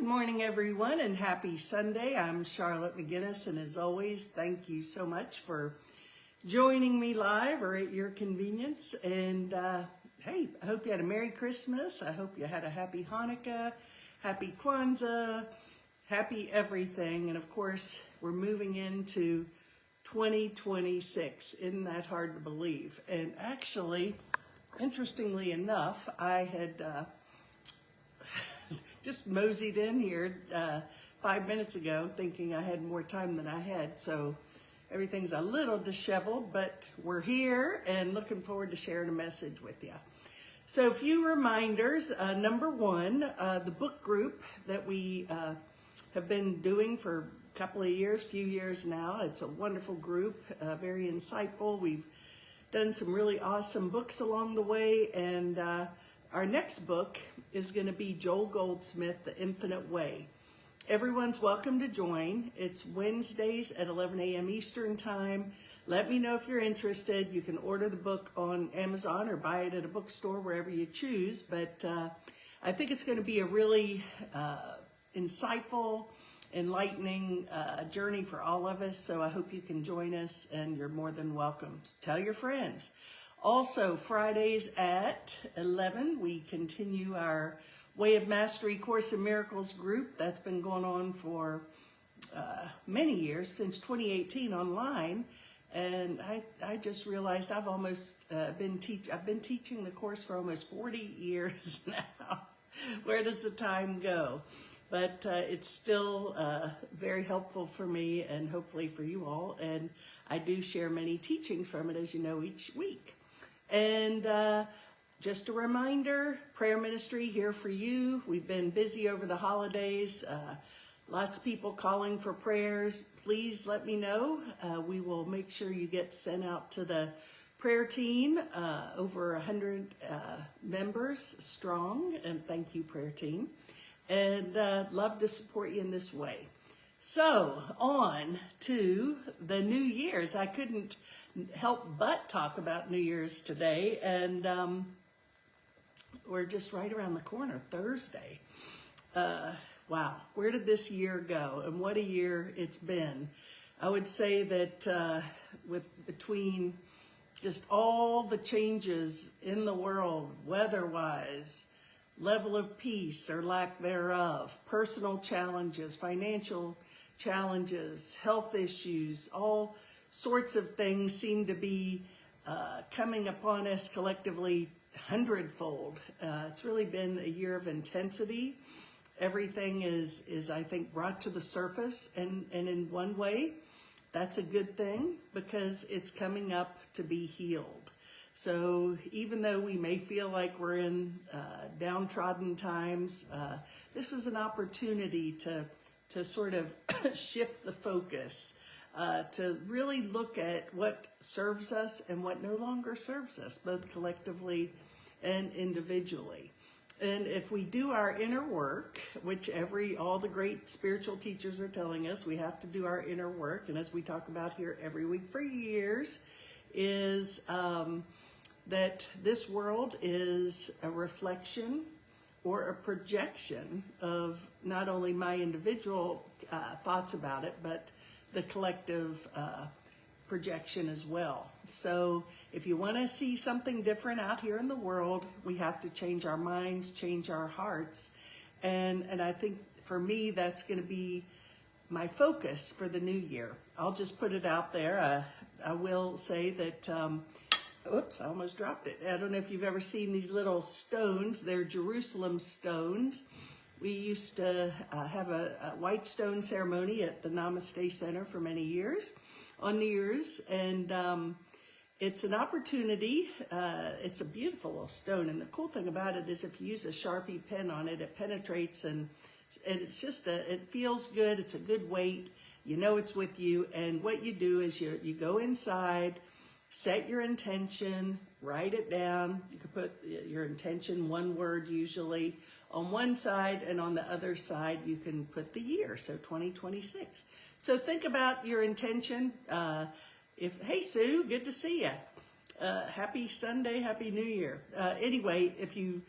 Good morning, everyone, and happy Sunday. I'm Charlotte McGinnis, and as always, thank you so much for joining me live or at your convenience. And hey, I hope you had a Merry Christmas. I hope you had a Happy Hanukkah, Happy Kwanzaa, Happy everything. And of course, we're moving into 2026. Isn't that hard to believe? And actually, interestingly enough, I had just moseyed in here 5 minutes ago thinking I had more time than I had. So everything's a little disheveled, but we're here and looking forward to sharing a message with you. So a few reminders. Number one, the book group that we have been doing for a couple of years, few years now. It's a wonderful group, very insightful. We've done some really awesome books along the way, and our next book is going to be Joel Goldsmith, The Infinite Way. Everyone's welcome to join. It's Wednesdays at 11 a.m. Eastern Time. Let me know if you're interested. You can order the book on Amazon or buy it at a bookstore, wherever you choose. But I think it's going to be a really insightful, enlightening journey for all of us. So I hope you can join us, and you're more than welcome. Tell your friends. Also, Fridays at 11, we continue our Way of Mastery Course in Miracles group. That's been going on for many years, since 2018 online. And I just realized I've almost I've been teaching the course for almost 40 years now. Where does the time go? But it's still very helpful for me and hopefully for you all. And I do share many teachings from it, as you know, each week. And just a reminder, prayer ministry here for you. We've been busy over the holidays. Lots of people calling for prayers. Please let me know. We will make sure you get sent out to the prayer team, over 100 members strong. And thank you, prayer team. And love to support you in this way. So on to the New Year's. I couldn't help but talk about New Year's today, and we're just right around the corner, Thursday. Wow, where did this year go, and what a year it's been. I would say that between just all the changes in the world, weather-wise, level of peace or lack thereof, personal challenges, financial challenges, health issues, all sorts of things seem to be coming upon us collectively hundredfold. It's really been a year of intensity. Everything is I think, brought to the surface, and in one way, that's a good thing because it's coming up to be healed. So even though we may feel like we're in downtrodden times, this is an opportunity to sort of shift the focus, to really look at what serves us and what no longer serves us, both collectively and individually. And if we do our inner work, which all the great spiritual teachers are telling us, we have to do our inner work, and as we talk about here every week for years, is that this world is a reflection or a projection of not only my individual thoughts about it, but the collective projection as well. So if you want to see something different out here in the world, we have to change our minds, change our hearts. And I think for me, that's going to be my focus for the new year. I'll just put it out there. I will say that, oops, I almost dropped it. I don't know if you've ever seen these little stones. They're Jerusalem stones. We used to have a white stone ceremony at the Namaste Center for many years on New Year's, and it's an opportunity. It's a beautiful little stone, and the cool thing about it is if you use a Sharpie pen on it, it penetrates, and it's just it feels good. It's a good weight. You know it's with you, and what you do is you go inside, set your intention, write it down. You can put your intention, one word usually, on one side, and on the other side you can put the year, so 2026. So think about your intention. Hey Sue, good to see you. Happy Sunday, Happy New Year. Anyway, if you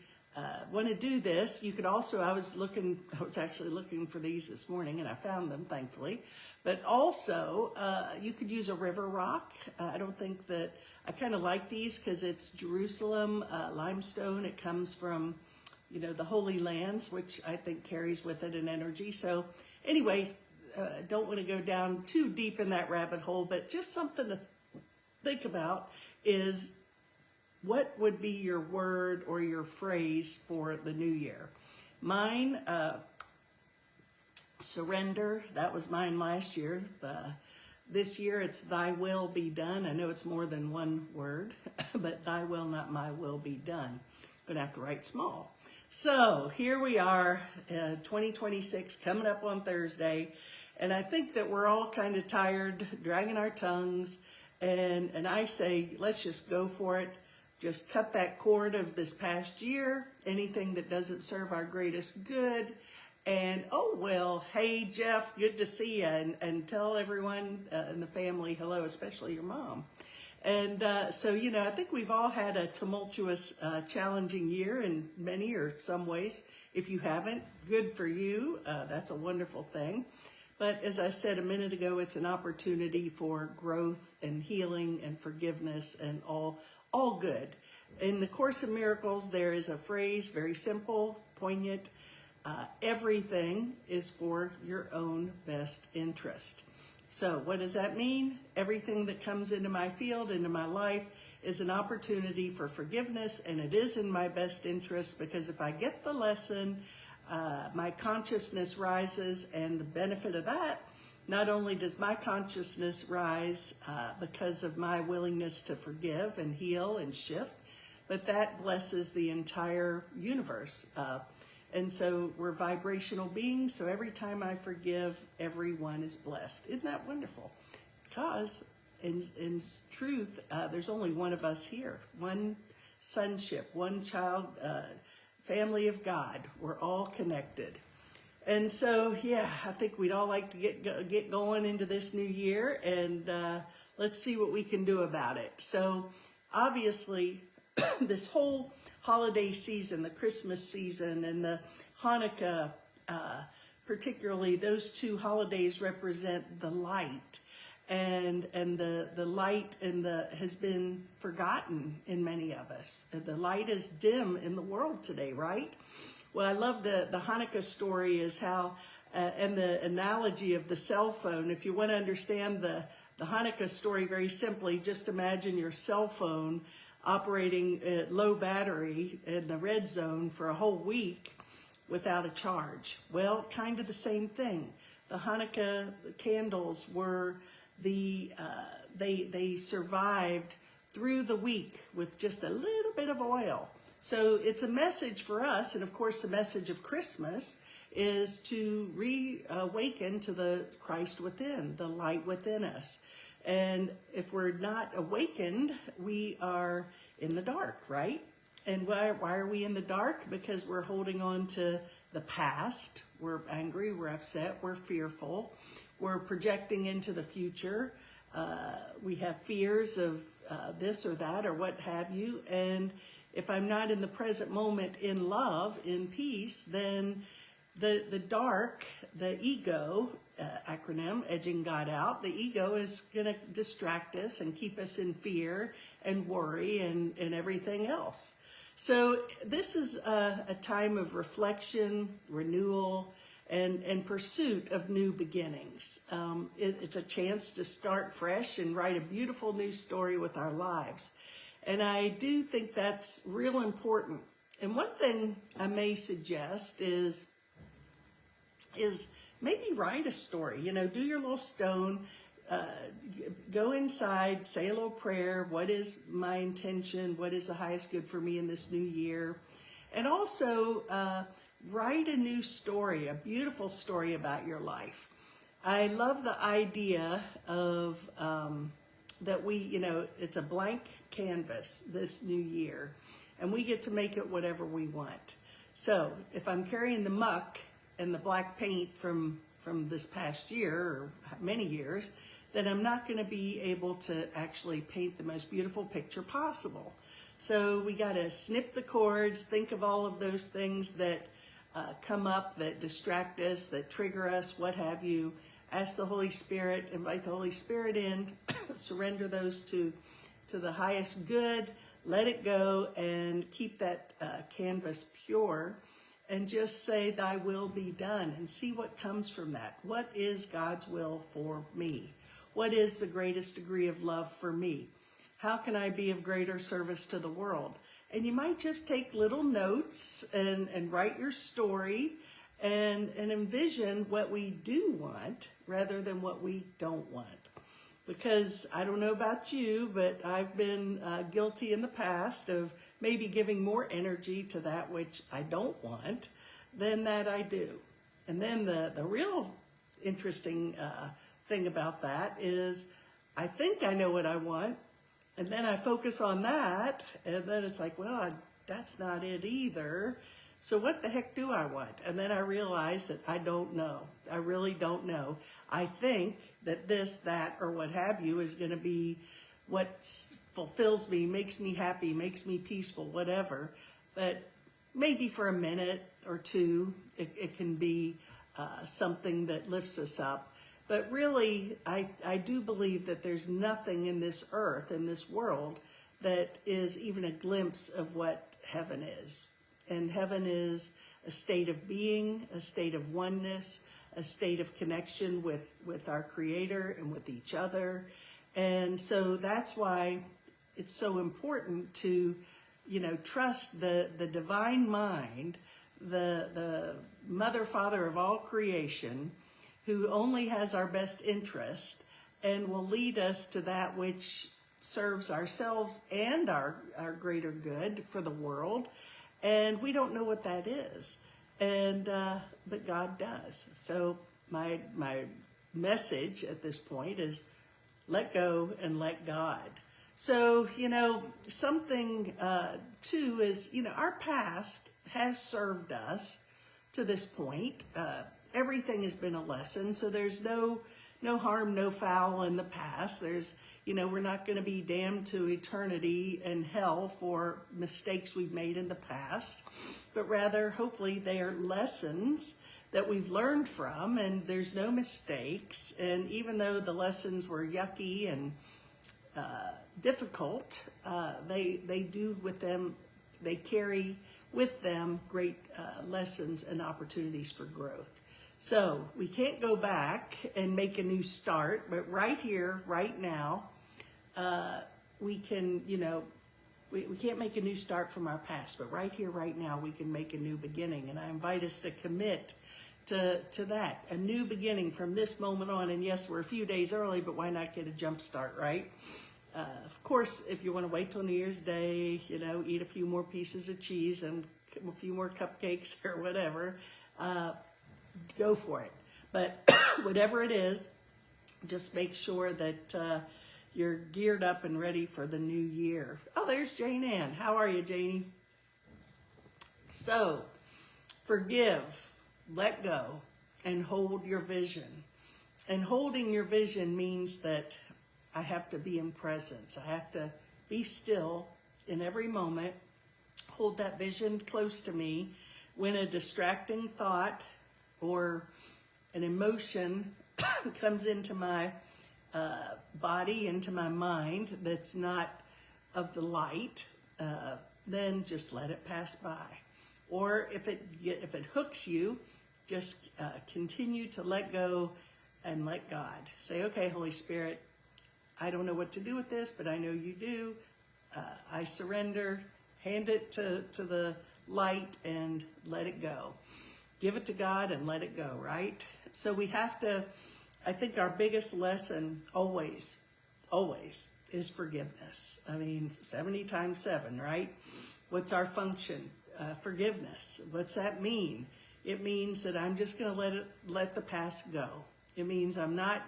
want to do this, you could also, I was actually looking for these this morning and I found them, thankfully. But also, you could use a river rock. I don't think that, I kind of like these because it's Jerusalem limestone. It comes from, the Holy Lands, which I think carries with it an energy. So anyway, don't want to go down too deep in that rabbit hole, but just something to think about is, what would be your word or your phrase for the new year? Mine, surrender. That was mine last year. This year it's thy will be done. I know it's more than one word, but thy will, not my will, be done. Gonna have to write small. So here we are, 2026 coming up on Thursday. And I think that we're all kind of tired, dragging our tongues. And I say, let's just go for it. Just cut that cord of this past year, anything that doesn't serve our greatest good. And, oh, well, hey, Jeff, good to see you. And tell everyone in the family hello, especially your mom. And so, I think we've all had a tumultuous, challenging year in many or some ways. If you haven't, good for you. That's a wonderful thing. But as I said a minute ago, it's an opportunity for growth and healing and forgiveness and all good. In the Course in Miracles, there is a phrase, very simple, poignant, everything is for your own best interest. So what does that mean? Everything that comes into my field, into my life, is an opportunity for forgiveness, and it is in my best interest, because if I get the lesson, my consciousness rises, and the benefit of that, not only does my consciousness rise because of my willingness to forgive and heal and shift, but that blesses the entire universe. And so we're vibrational beings, so every time I forgive, everyone is blessed. Isn't that wonderful? Because in truth, there's only one of us here, one sonship, one child, family of God. We're all connected. And so, yeah, I think we'd all like to get going into this new year, and let's see what we can do about it. So obviously, this whole holiday season, the Christmas season and the Hanukkah, particularly those two holidays represent the light, and the light has been forgotten in many of us. The light is dim in the world today, right? Well, I love the Hanukkah story is how, and the analogy of the cell phone. If you want to understand the Hanukkah story very simply, just imagine your cell phone operating at low battery in the red zone for a whole week without a charge. Well, kind of the same thing. The Hanukkah candles were they survived through the week with just a little bit of oil. So it's a message for us, and of course the message of Christmas is to reawaken to the Christ within, the light within us. And if we're not awakened, we are in the dark, right? And why are we in the dark? Because we're holding on to the past. We're angry, we're upset, we're fearful. We're projecting into the future. We have fears of this or that or what have you. And if I'm not in the present moment in love, in peace, then the dark, the ego, acronym, edging God out, the ego is going to distract us and keep us in fear and worry and everything else. So this is a time of reflection, renewal, and pursuit of new beginnings. It's a chance to start fresh and write a beautiful new story with our lives. And I do think that's real important. And one thing I may suggest is maybe write a story. Do your little stone, go inside, say a little prayer. What is my intention? What is the highest good for me in this new year? And also write a new story, a beautiful story about your life. I love the idea of that it's a blank canvas this new year, and we get to make it whatever we want. So if I'm carrying the muck and the black paint from this past year or many years, then I'm not going to be able to actually paint the most beautiful picture possible. So we got to snip the cords, think of all of those things that come up, that distract us, that trigger us, what have you. Ask the Holy Spirit, invite the Holy Spirit in, surrender those to the highest good, let it go, and keep that canvas pure, and just say, thy will be done, and see what comes from that. What is God's will for me? What is the greatest degree of love for me? How can I be of greater service to the world? And you might just take little notes and write your story and envision what we do want rather than what we don't want. Because I don't know about you, but I've been guilty in the past of maybe giving more energy to that which I don't want than that I do. And then the real interesting thing about that is I think I know what I want, and then I focus on that, and then it's like, well, that's not it either. So what the heck do I want? And then I realize that I don't know. I really don't know. I think that this, that, or what have you is going to be what fulfills me, makes me happy, makes me peaceful, whatever. But maybe for a minute or two, it can be something that lifts us up. But really, I do believe that there's nothing in this earth, in this world, that is even a glimpse of what heaven is. And heaven is a state of being, a state of oneness, a state of connection with our Creator and with each other. And so that's why it's so important to, trust the divine mind, the mother, father of all creation, who only has our best interest and will lead us to that which serves ourselves and our greater good for the world. And we don't know what that is, but God does. So my message at this point is let go and let God. So, something too is, our past has served us to this point. Everything has been a lesson, so there's no harm, no foul in the past. There's, we're not going to be damned to eternity and hell for mistakes we've made in the past, but rather, hopefully, they are lessons that we've learned from, and there's no mistakes. And even though the lessons were yucky and difficult, they do with them, they carry with them great lessons and opportunities for growth. So we can't go back and make a new start, but right here, right now, we can, we can't make a new start from our past, but right here, right now, we can make a new beginning. And I invite us to commit to that, a new beginning from this moment on. And yes, we're a few days early, but why not get a jump start, right? Of course, if you want to wait till New Year's Day, eat a few more pieces of cheese and a few more cupcakes or whatever, go for it. But whatever it is, just make sure that you're geared up and ready for the new year. Oh, there's Jane Ann. How are you, Janie? So, forgive, let go, and hold your vision. And holding your vision means that I have to be in presence. I have to be still in every moment, hold that vision close to me. When a distracting thought or an emotion comes into my body, into my mind that's not of the light, then just let it pass by. Or if it hooks you, just continue to let go and let God. Say, okay, Holy Spirit, I don't know what to do with this, but I know you do. I surrender, hand it to the light and let it go. Give it to God and let it go, right? So we have to, I think our biggest lesson always is forgiveness. I mean, 70 times 7, right? What's our function? Forgiveness. What's that mean? It means that I'm just going to let the past go. It means I'm not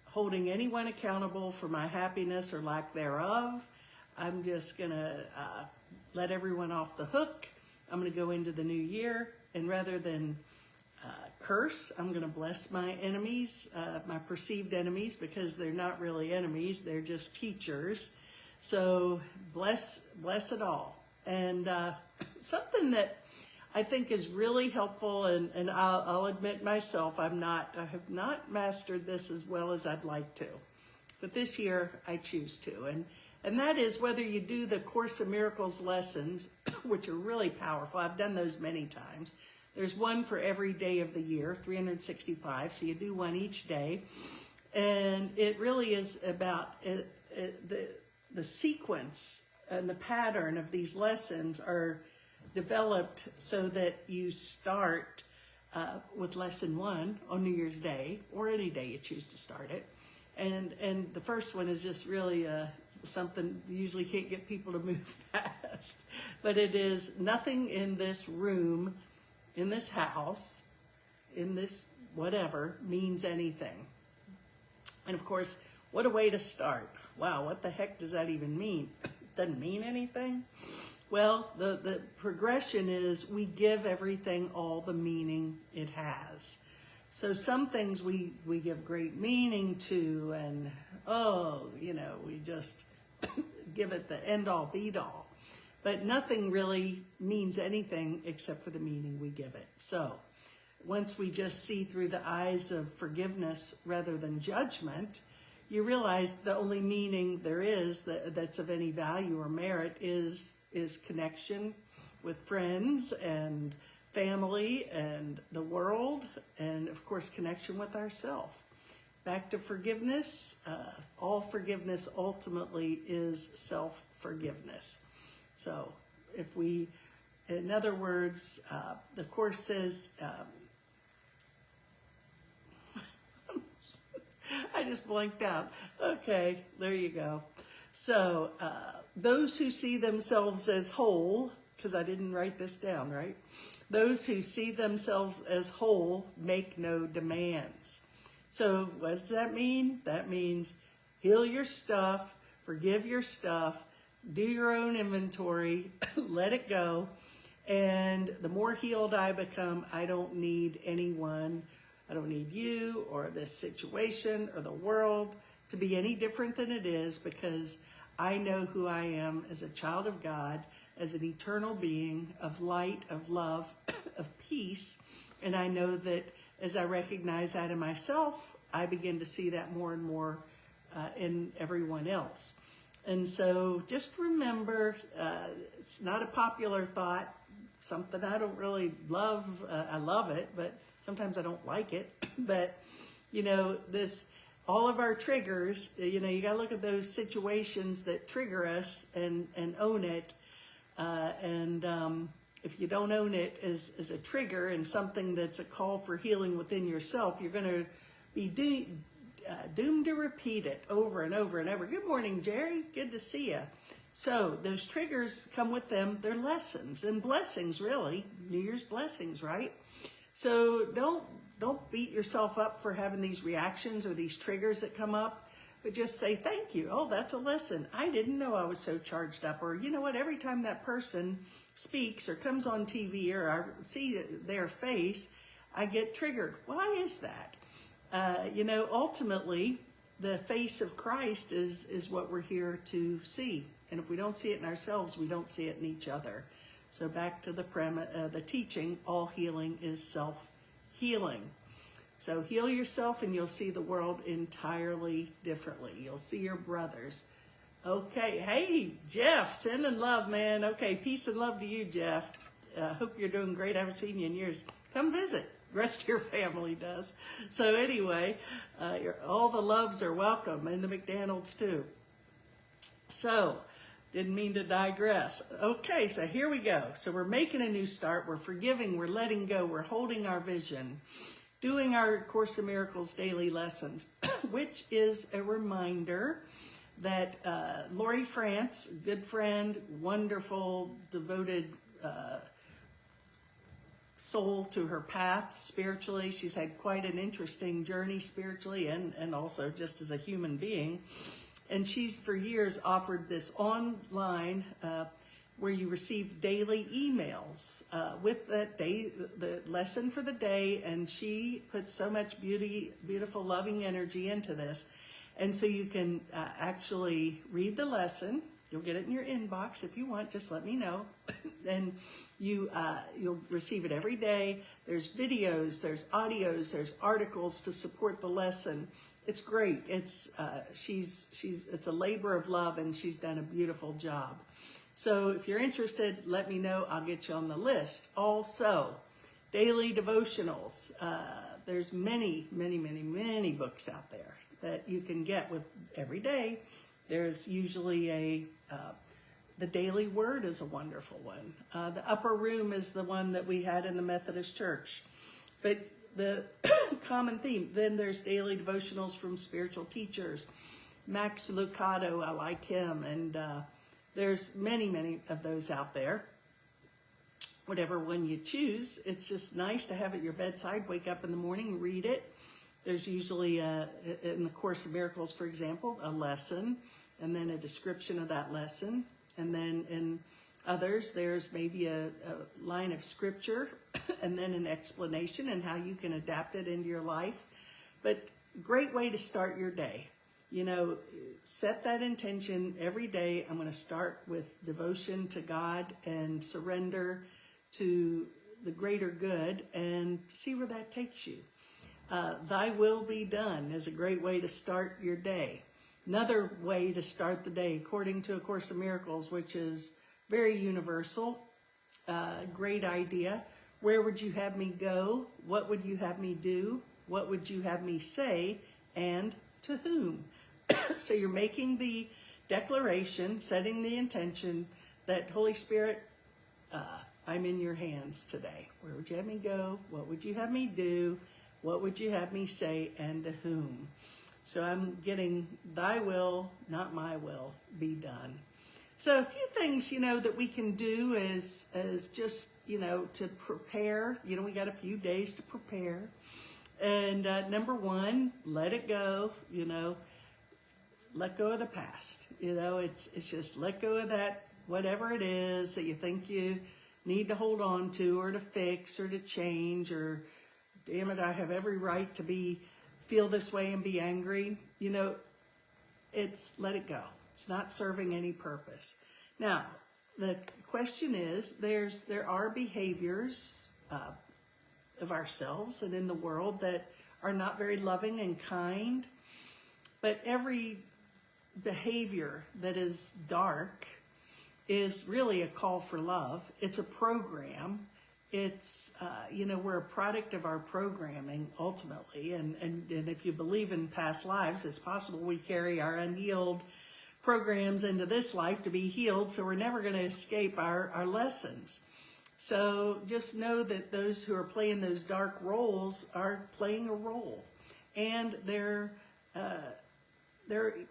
holding anyone accountable for my happiness or lack thereof. I'm just going to let everyone off the hook. I'm going to go into the new year, and rather than curse, I'm going to bless my enemies, my perceived enemies, because they're not really enemies. They're just teachers. So bless it all. And something that I think is really helpful, and I'll admit myself, I have not mastered this as well as I'd like to. But this year I choose to. And that is whether you do the Course in Miracles lessons, which are really powerful. I've done those many times. There's one for every day of the year, 365, so you do one each day. And it really is about the sequence and the pattern of these lessons are developed so that you start with lesson 1 on New Year's Day, or any day you choose to start it. And the first one is just really something you usually can't get people to move past. But it is: nothing in this room, in this house, in this whatever, means anything. And of course, what a way to start. Wow, what the heck does that even mean? It doesn't mean anything? Well, the progression is we give everything all the meaning it has. So some things we give great meaning to, and we just give it the end all be all. But nothing really means anything except for the meaning we give it. So once we just see through the eyes of forgiveness rather than judgment, you realize the only meaning there is that's of any value or merit is connection with friends and family and the world, and of course connection with ourselves. Back to forgiveness. All forgiveness ultimately is self-forgiveness. So if we, in other words, the Course says, I just blanked out. Okay, there you go. So those who see themselves as whole, because I didn't write this down, right? Those who see themselves as whole make no demands. So what does that mean? That means heal your stuff, forgive your stuff, do your own inventory, let it go. And the more healed I become, I don't need anyone. I don't need you or this situation or the world to be any different than it is, because I know who I am as a child of God, as an eternal being of light, of love, of peace. And I know that as I recognize that in myself, I begin to see that more and more in everyone else. And so just remember, it's not a popular thought, something I don't really love. I love it, but sometimes I don't like it. But, all of our triggers, you got to look at those situations that trigger us and own it. If you don't own it as a trigger and something that's a call for healing within yourself, you're going to be doomed to repeat it over and over and over. Good morning, Jerry. Good to see you. So those triggers come with them. They're lessons and blessings, really. New Year's blessings, right? So don't beat yourself up for having these reactions or these triggers that come up, but just say, thank you. Oh, that's a lesson. I didn't know I was so charged up. Or, you know what, every time that person speaks or comes on TV or I see their face, I get triggered. Why is that? Ultimately, the face of Christ is what we're here to see. And if we don't see it in ourselves, we don't see it in each other. So back to the teaching, all healing is self-healing. So heal yourself and you'll see the world entirely differently. You'll see your brothers. Okay, hey, Jeff, sending love, man. Okay, peace and love to you, Jeff. Hope you're doing great. I haven't seen you in years. Come visit. The rest of your family does. So anyway, all the loves are welcome, and the McDonald's too. So, didn't mean to digress. Okay, so here we go. So we're making a new start. We're forgiving. We're letting go. We're holding our vision. Doing our Course in Miracles daily lessons, which is a reminder that Lori France, good friend, wonderful, devoted soul to her path spiritually. She's had quite an interesting journey spiritually and also just as a human being. And she's for years offered this online where you receive daily emails with that day, the lesson for the day. And she puts so much beautiful, loving energy into this. And so you can actually read the lesson You'll get it in your inbox. If you want, just let me know. And you'll receive it every day. There's videos, there's audios, there's articles to support the lesson. It's great. It's it's a labor of love, and she's done a beautiful job. So if you're interested, let me know. I'll get you on the list. Also, daily devotionals. There's many, many, many, many books out there that you can get with every day. There's usually the Daily Word is a wonderful one. The Upper Room is the one that we had in the Methodist Church. But the common theme, then there's daily devotionals from spiritual teachers. Max Lucado, I like him. And there's many, many of those out there. Whatever one you choose, it's just nice to have at your bedside. Wake up in the morning, read it. There's usually, in the Course of Miracles, for example, a lesson, and then a description of that lesson. And then in others, there's maybe a line of scripture, and then an explanation and how you can adapt it into your life. But great way to start your day. You know, set that intention every day. I'm going to start with devotion to God and surrender to the greater good, and see where that takes you. Thy will be done is a great way to start your day. Another way to start the day, according to A Course of Miracles, which is very universal, great idea. Where would you have me go? What would you have me do? What would you have me say? And to whom? So you're making the declaration, setting the intention that, Holy Spirit, I'm in your hands today. Where would you have me go? What would you have me do? What would you have me say, and to whom? So I'm getting thy will, not my will, be done. So a few things, you know, that we can do is just, you know, to prepare. You know, we got a few days to prepare. And number one, let it go, you know. Let go of the past. You know, it's just let go of that, whatever it is that you think you need to hold on to, or to fix, or to change, or damn it, I have every right to feel this way and be angry. You know, it's let it go. It's not serving any purpose. Now, the question is, there are behaviors of ourselves and in the world that are not very loving and kind, but every behavior that is dark is really a call for love. It's a program. It's, you know, we're a product of our programming ultimately. And if you believe in past lives, it's possible we carry our unhealed programs into this life to be healed. So we're never going to escape our lessons. So just know that those who are playing those dark roles are playing a role, and they're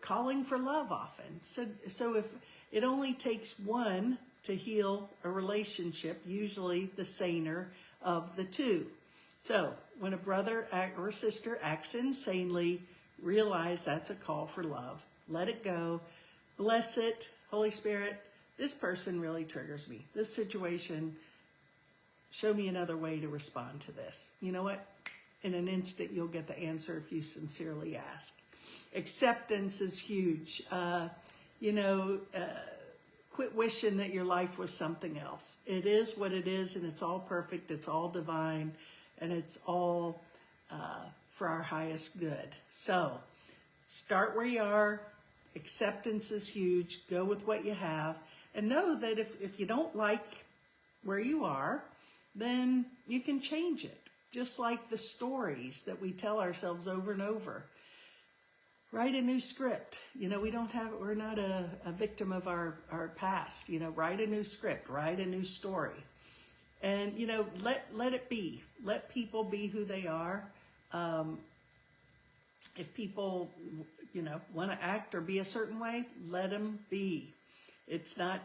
calling for love often. So if it only takes one to heal a relationship, usually the saner of the two. So when a brother or sister acts insanely, realize that's a call for love. Let it go. Bless it. Holy Spirit, this person really triggers me. This situation, show me another way to respond to this. You know what? In an instant, you'll get the answer if you sincerely ask. Acceptance is huge. Quit wishing that your life was something else. It is what it is, and it's all perfect, it's all divine, and it's all for our highest good. So start where you are. Acceptance is huge. Go with what you have, and know that if you don't like where you are, then you can change it. Just like the stories that we tell ourselves over and over. Write a new script. You know, we're not a victim of our past. You know, write a new script, write a new story. And, you know, let it be. Let people be who they are. If people, you know, want to act or be a certain way, let them be. It's not,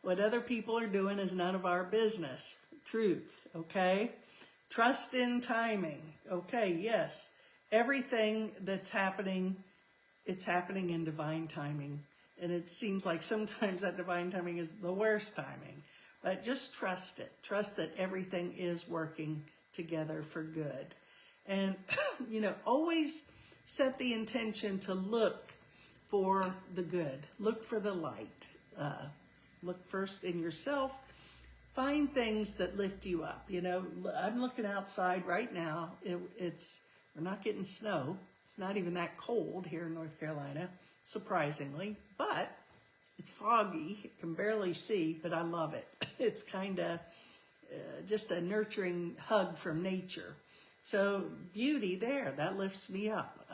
what other people are doing is none of our business. Truth, okay? Trust in timing. Okay, yes. Everything that's happening, it's happening in divine timing. And it seems like sometimes that divine timing is the worst timing. But just trust it. Trust that everything is working together for good. And, you know, always set the intention to look for the good. Look for the light. look first in yourself. Find things that lift you up. You know, I'm looking outside right now. We're not getting snow. It's not even that cold here in North Carolina, surprisingly, but it's foggy. I can barely see, but I love it. It's kind of just a nurturing hug from nature. So beauty there, that lifts me up.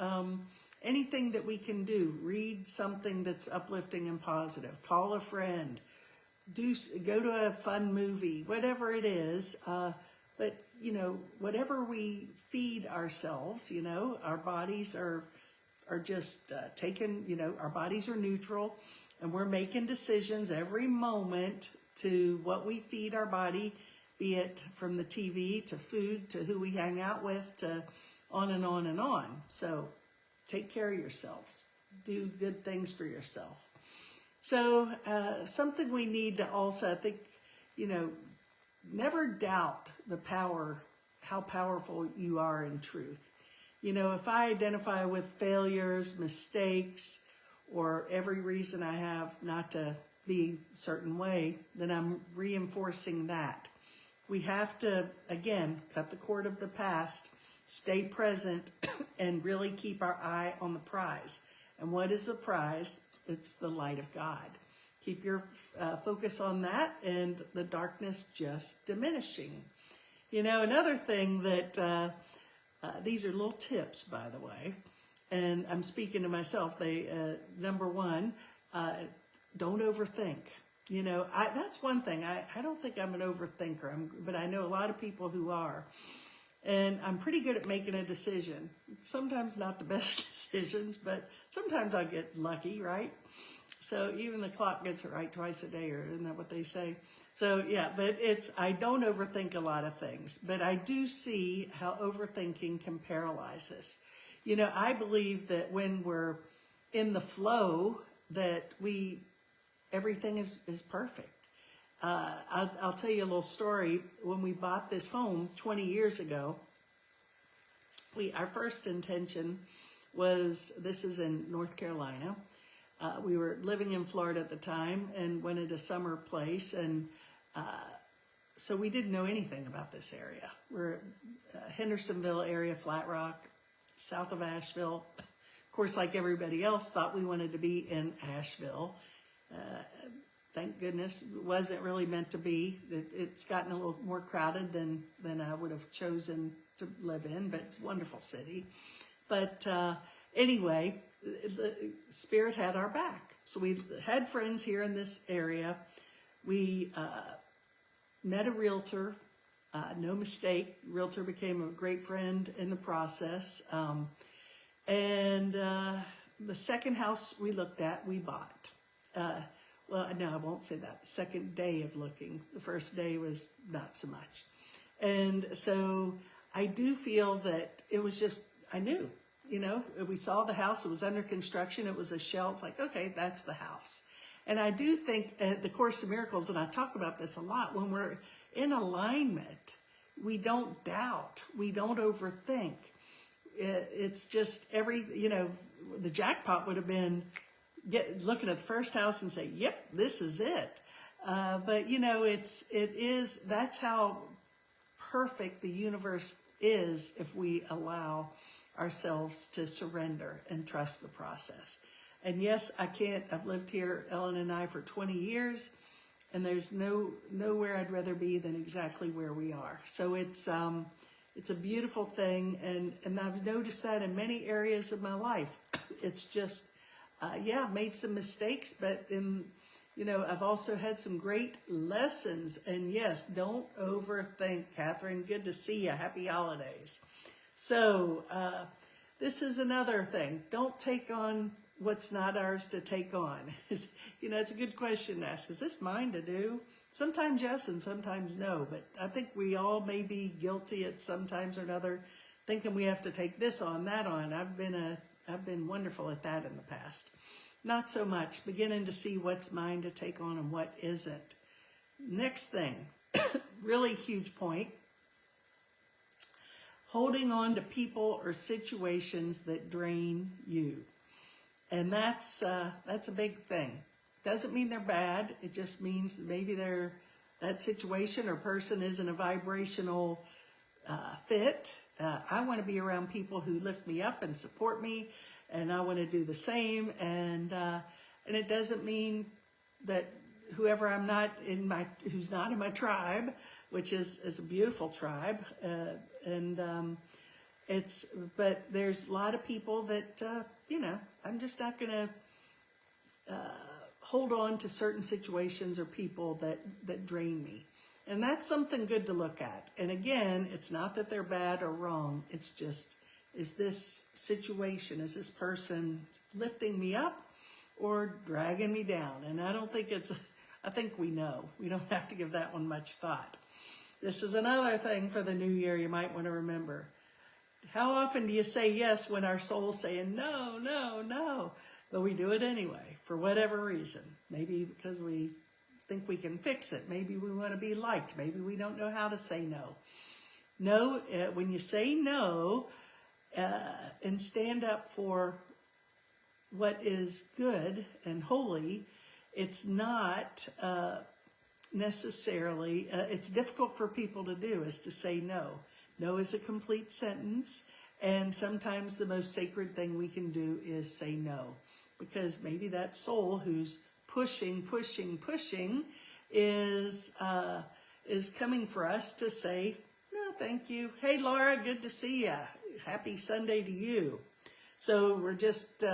Anything that we can do, read something that's uplifting and positive, call a friend, go to a fun movie, whatever it is. But, you know, whatever we feed ourselves, you know, our bodies are just taken, you know, our bodies are neutral, and we're making decisions every moment to what we feed our body, be it from the TV to food to who we hang out with to on and on and on. So take care of yourselves. Do good things for yourself. So something we need to also, I think, you know, never doubt the power, how powerful you are in truth. You know, if I identify with failures, mistakes, or every reason I have not to be a certain way, then I'm reinforcing that. We have to, again, cut the cord of the past, stay present, and really keep our eye on the prize. And what is the prize? It's the light of God. Keep your focus on that, and the darkness just diminishing. You know, another thing that, these are little tips, by the way, and I'm speaking to myself. Number one, don't overthink. You know, that's one thing. I don't think I'm an overthinker, but I know a lot of people who are. And I'm pretty good at making a decision. Sometimes not the best decisions, but sometimes I get lucky, right? So even the clock gets it right twice a day, or isn't that what they say? So yeah, but I don't overthink a lot of things, but I do see how overthinking can paralyze us. You know, I believe that when we're in the flow, that everything is perfect. I'll tell you a little story. When we bought this home 20 years ago, our first intention was, this is in North Carolina. We were living in Florida at the time and wanted a summer place. And so we didn't know anything about this area. We're Hendersonville area, Flat Rock, south of Asheville. Of course, like everybody else, thought we wanted to be in Asheville. Thank goodness it wasn't really meant to be. It's gotten a little more crowded than I would have chosen to live in, but it's a wonderful city. But anyway, the Spirit had our back. So we had friends here in this area. We met a realtor, no mistake. Realtor became a great friend in the process. And the second house we looked at, we bought. Well, no, I won't say that. The second day of looking. The first day was not so much. And so I do feel that it was just, I knew, you know, we saw the house, it was under construction, it was a shell. It's like, okay, that's the house. And I do think the Course in Miracles, and I talk about this a lot, when we're in alignment, we don't doubt, we don't overthink. It's just the jackpot would have been looking at the first house and say, yep, this is it. But you know, that's how perfect the universe is if we allow ourselves to surrender and trust the process. And yes, I've lived here, Ellen and I, for 20 years, and there's nowhere I'd rather be than exactly where we are. So it's a beautiful thing, and I've noticed that in many areas of my life. It's just, made some mistakes, but I've also had some great lessons. And yes, don't overthink. Catherine, good to see you. Happy holidays. So this is another thing. Don't take on what's not ours to take on. It's a good question to ask. Is this mine to do? Sometimes yes and sometimes no, but I think we all may be guilty at some times or another, thinking we have to take this on, that on. I've been wonderful at that in the past. Not so much. Beginning to see what's mine to take on and what isn't. Next thing, really huge point. Holding on to people or situations that drain you. And that's a big thing. Doesn't mean they're bad. It just means maybe that situation or person isn't a vibrational fit. I want to be around people who lift me up and support me, and I want to do the same. And it doesn't mean that whoever who's not in my tribe, which is a beautiful tribe, but there's a lot of people that I'm just not going to hold on to certain situations or people that drain me. And that's something good to look at. And again, it's not that they're bad or wrong. It's just, is this situation, is this person lifting me up or dragging me down? And I don't think I think we know. We don't have to give that one much thought. This is another thing for the new year you might want to remember. How often do you say yes when our soul's saying no, no, no? But we do it anyway, for whatever reason. Maybe because we think we can fix it. Maybe we want to be liked. Maybe we don't know how to say no. No, when you say no and stand up for what is good and holy, it's not necessarily, it's difficult for people to do, is to say no. No is a complete sentence, and sometimes the most sacred thing we can do is say no, because maybe that soul who's pushing is coming for us to say, no, thank you. Hey, Laura, good to see ya. Happy Sunday to you. So we're just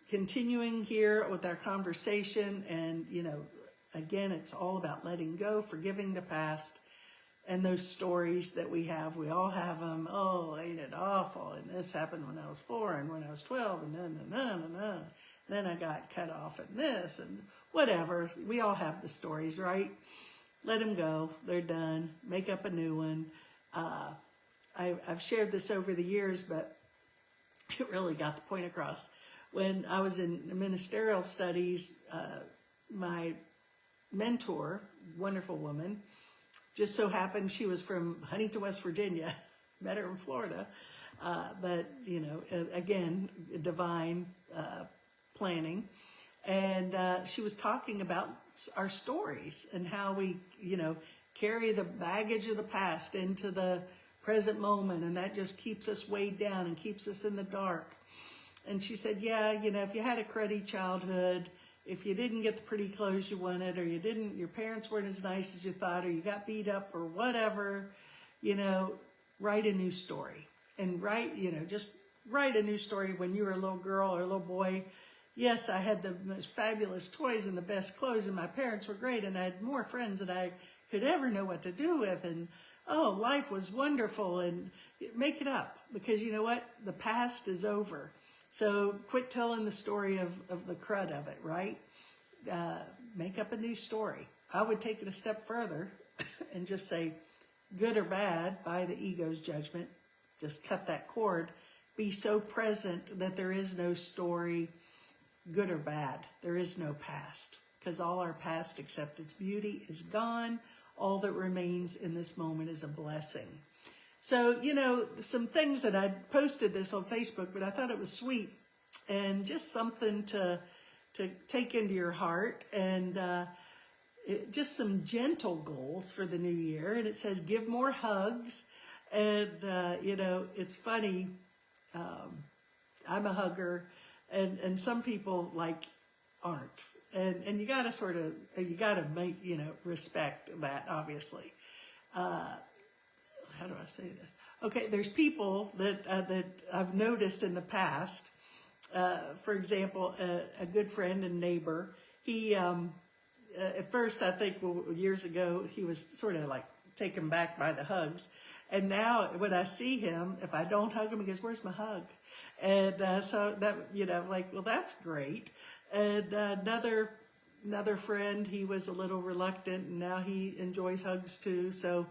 continuing here with our conversation, and again, it's all about letting go, forgiving the past, and those stories that we have. We all have them. Oh, ain't it awful? And this happened when I was 4 and when I was 12 and then I got cut off and this and whatever. We all have the stories, right? Let them go. They're done. Make up a new one. I've shared this over the years, but it really got the point across. When I was in ministerial studies, my mentor, wonderful woman, just so happened she was from Huntington, West Virginia. Met her in Florida. But, again, divine planning. And she was talking about our stories and how we, carry the baggage of the past into the present moment. And that just keeps us weighed down and keeps us in the dark. And she said, yeah, if you had a cruddy childhood, if you didn't get the pretty clothes you wanted, or your parents weren't as nice as you thought, or you got beat up or whatever, write a new story. And just write a new story when you were a little girl or a little boy. Yes, I had the most fabulous toys and the best clothes, and my parents were great, and I had more friends than I could ever know what to do with, and life was wonderful, and make it up, because you know what? The past is over. So quit telling the story of the crud of it, right? Make up a new story. I would take it a step further and just say, good or bad, by the ego's judgment, just cut that cord. Be so present that there is no story, good or bad. There is no past, because all our past, except its beauty, is gone. All that remains in this moment is a blessing. So, some things that I posted this on Facebook, but I thought it was sweet and just something to take into your heart, and just some gentle goals for the new year. And it says, give more hugs. And, it's funny. I'm a hugger, and some people aren't. And you gotta make, respect that, obviously. How do I say this? Okay, there's people that I've noticed in the past. For example, a good friend and neighbor. He, at first, I think years ago, he was sort of taken back by the hugs. And now when I see him, if I don't hug him, he goes, "Where's my hug?" And so that, well, that's great. And another friend, he was a little reluctant, and now he enjoys hugs too. So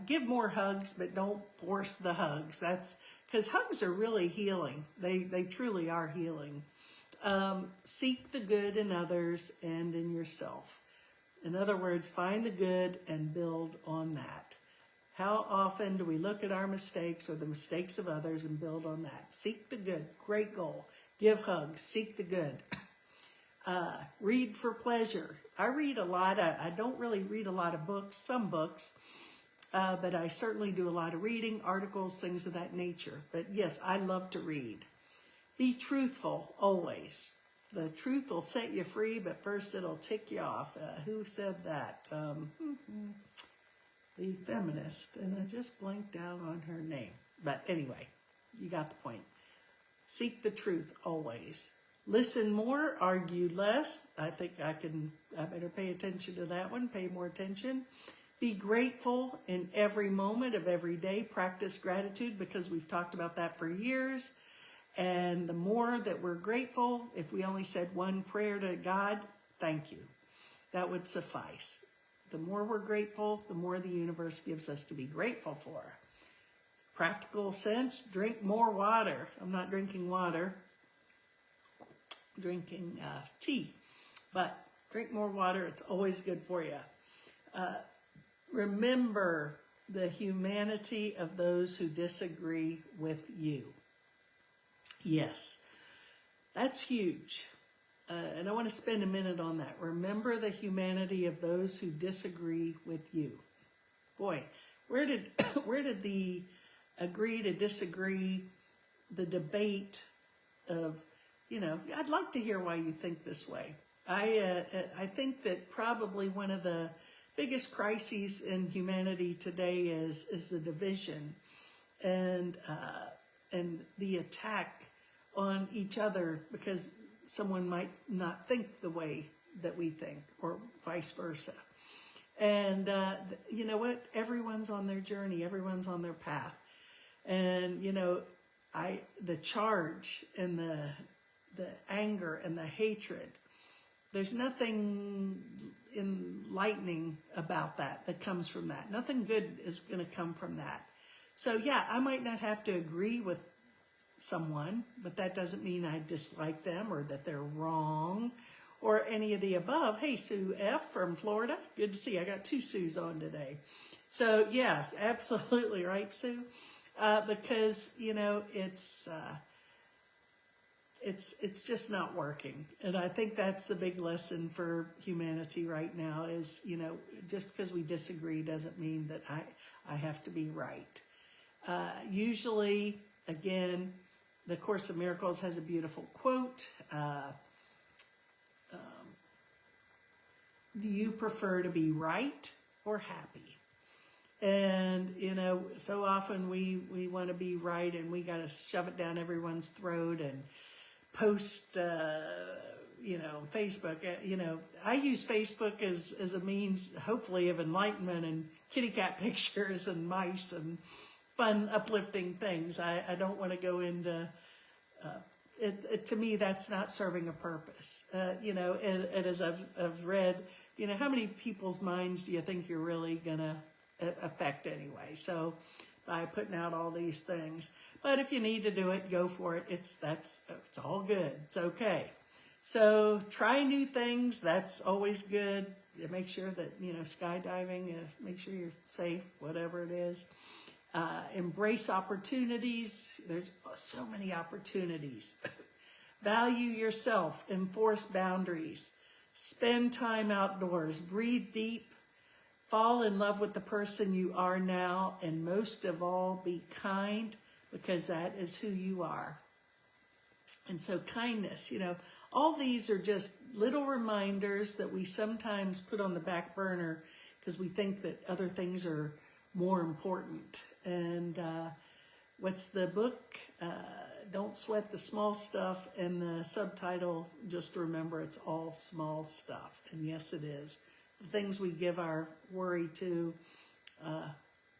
give more hugs, but don't force the hugs. That's because hugs are really healing. They truly are healing. Seek the good in others and in yourself. In other words, find the good and build on that. How often do we look at our mistakes or the mistakes of others and build on that? Seek the good. Great goal. Give hugs. Seek the good. Read for pleasure. I read a lot. I don't really read a lot of books, some books, but I certainly do a lot of reading, articles, things of that nature. But yes, I love to read. Be truthful always. The truth will set you free, but first it'll tick you off. Who said that? The feminist, and I just blanked out on her name. But anyway, you got the point. Seek the truth always. Listen more, argue less. I think I better pay attention to that one, pay more attention. Be grateful in every moment of every day. Practice gratitude, because we've talked about that for years. And the more that we're grateful, if we only said one prayer to God, thank you, that would suffice. The more we're grateful, the more the universe gives us to be grateful for. Practical sense, drink more water. I'm not drinking water, drinking tea, but drink more water. It's always good for you. Remember the humanity of those who disagree with you. Yes, that's huge. And I want to spend a minute on that. Remember the humanity of those who disagree with you. Boy, where did the agree to disagree, the debate of, I'd like to hear why you think this way. I think that probably one of the biggest crises in humanity today is the division and the attack on each other because someone might not think the way that we think, or vice versa. And you know what? Everyone's on their journey. Everyone's on their path. And, the charge and the anger and the hatred, there's nothing enlightening about that comes from that. Nothing good is going to come from that. So, yeah, I might not have to agree with someone, but that doesn't mean I dislike them or that they're wrong or any of the above. Hey, Sue F. from Florida. Good to see you. I got 2 Sues on today. So, yes, absolutely right, Sue. Because, it's just not working. And I think that's the big lesson for humanity right now is, just because we disagree doesn't mean that I have to be right. Usually, again, the Course of Miracles has a beautiful quote. Do you prefer to be right or happy? And, so often we want to be right and we got to shove it down everyone's throat and post, Facebook. I use Facebook as a means, hopefully, of enlightenment and kitty cat pictures and mice and fun, uplifting things. I don't want to go into, to me, that's not serving a purpose. And as I've read, how many people's minds do you think you're really going to affect anyway? So by putting out all these things. But if you need to do it, go for it. It's all good. It's okay. So try new things. That's always good. Make sure that, skydiving, make sure you're safe, whatever it is. Embrace opportunities. There's so many opportunities. Value yourself. Enforce boundaries. Spend time outdoors. Breathe deep. Fall in love with the person you are now. And most of all, be kind, because that is who you are. And so kindness, all these are just little reminders that we sometimes put on the back burner because we think that other things are more important. And what's the book? Don't Sweat the Small Stuff. And the subtitle, just remember, it's all small stuff. And yes, it is. The things we give our worry to,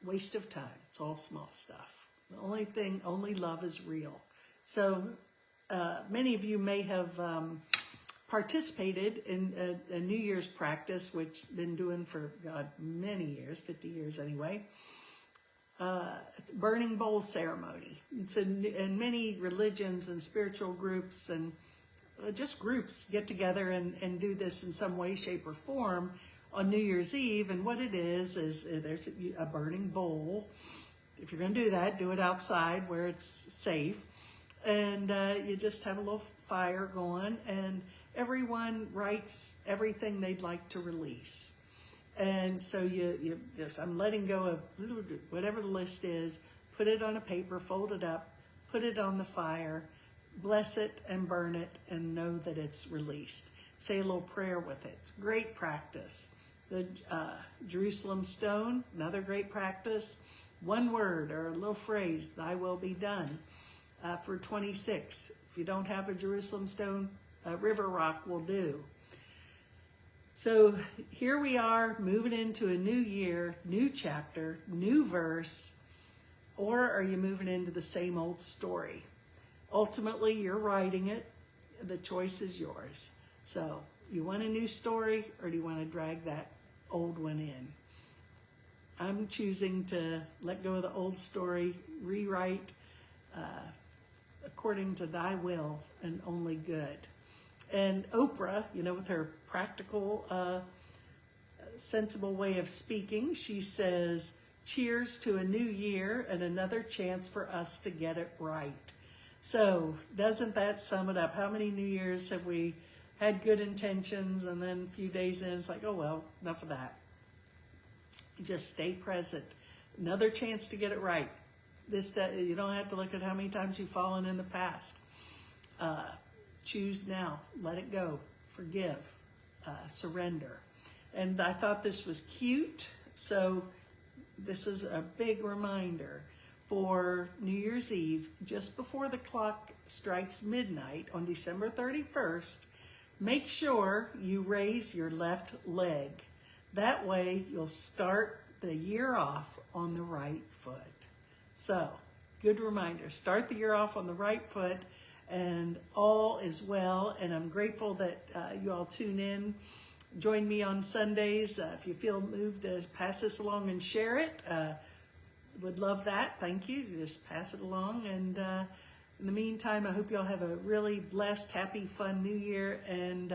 waste of time. It's all small stuff. The only love is real. So many of you may have participated in a New Year's practice, which I've been doing for, many years, 50 years anyway. Burning bowl ceremony. It's in many religions and spiritual groups and just groups get together and do this in some way, shape, or form on New Year's Eve. And what it is there's a burning bowl. If you're going to do that, do it outside where it's safe. And you just have a little fire going. And everyone writes everything they'd like to release. And so you just, I'm letting go of whatever the list is, put it on a paper, fold it up, put it on the fire, bless it and burn it, and know that it's released. Say a little prayer with it. It's great practice. The Jerusalem stone, another great practice. One word or a little phrase, thy will be done. For 26, if you don't have a Jerusalem stone, a river rock will do. So here we are moving into a new year, new chapter, new verse, or are you moving into the same old story? Ultimately, you're writing it. The choice is yours. So you want a new story, or do you want to drag that old one in? I'm choosing to let go of the old story, rewrite according to thy will and only good. And Oprah, with her practical, sensible way of speaking, she says, cheers to a new year and another chance for us to get it right. So doesn't that sum it up? How many New Years have we had good intentions, and then a few days in, it's like, oh, well, enough of that. Just stay present. Another chance to get it right. You don't have to look at how many times you've fallen in the past. Choose now. Let it go. Forgive. Surrender. And I thought this was cute, so this is a big reminder for New Year's Eve, just before the clock strikes midnight on December 31st, make sure you raise your left leg. That way you'll start the year off on the right foot. So, good reminder, start the year off on the right foot, and all is well. And I'm grateful that you all tune in. Join me on Sundays. If you feel moved to pass this along and share it, would love that. Thank you. Just pass it along. And in the meantime, I hope you all have a really blessed, happy, fun New Year, and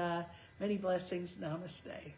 many blessings. Namaste.